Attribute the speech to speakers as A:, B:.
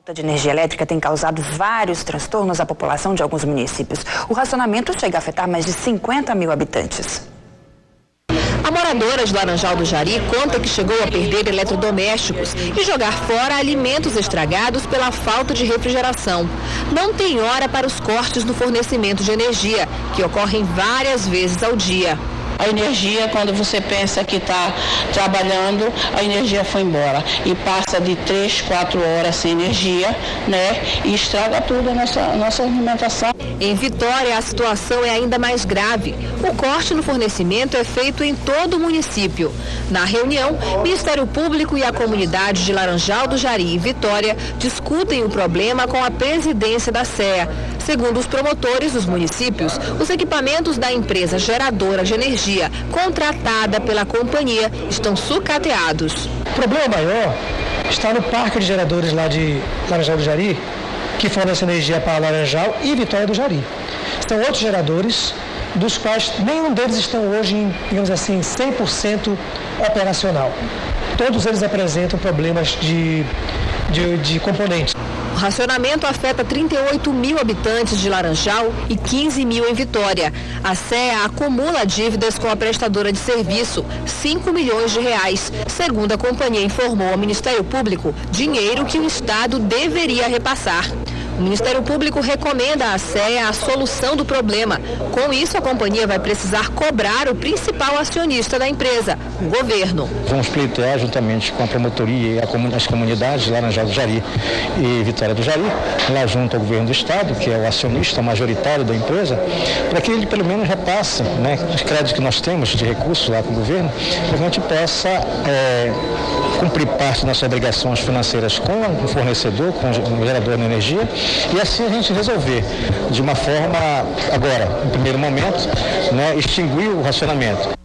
A: A falta de energia elétrica tem causado vários transtornos à população de alguns municípios. O racionamento chega a afetar mais de 50 mil habitantes.
B: A moradora de Laranjal do Jari conta que chegou a perder eletrodomésticos e jogar fora alimentos estragados pela falta de refrigeração. Não tem hora para os cortes no fornecimento de energia, que ocorrem várias vezes ao dia.
C: A energia, quando você pensa que está trabalhando, a energia foi embora. E passa de 3, 4 horas sem energia, né? E estraga tudo a nossa alimentação.
B: Em Vitória, a situação é ainda mais grave. O corte no fornecimento é feito em todo o município. Na reunião, o Ministério Público e a comunidade de Laranjal do Jari e Vitória discutem o problema com a presidência da SEA. Segundo os promotores dos municípios, os equipamentos da empresa geradora de energia contratada pela companhia estão sucateados.
D: O problema maior está no parque de geradores lá de Laranjal do Jari, que fornece energia para Laranjal e Vitória do Jari. São outros geradores, dos quais nenhum deles estão hoje em, digamos assim, 100% operacional. Todos eles apresentam problemas de componentes.
B: O racionamento afeta 38 mil habitantes de Laranjal e 15 mil em Vitória. A SEA acumula dívidas com a prestadora de serviço, 5 milhões de reais. Segundo a companhia informou ao Ministério Público, dinheiro que o Estado deveria repassar. O Ministério Público recomenda à SEA a solução do problema. Com isso, a companhia vai precisar cobrar o principal acionista da empresa, o governo.
E: Vamos pleitear juntamente com a promotoria e as comunidades de Laranjal do Jari e Vitória do Jari, lá junto ao governo do estado, que é o acionista majoritário da empresa, para que ele pelo menos repasse, né, os créditos que nós temos de recursos lá com o governo, para que a gente possa cumprir parte das nossas obrigações financeiras com o fornecedor, com o gerador de energia, e assim a gente resolver de uma forma, agora, no primeiro momento, né, extinguir o racionamento.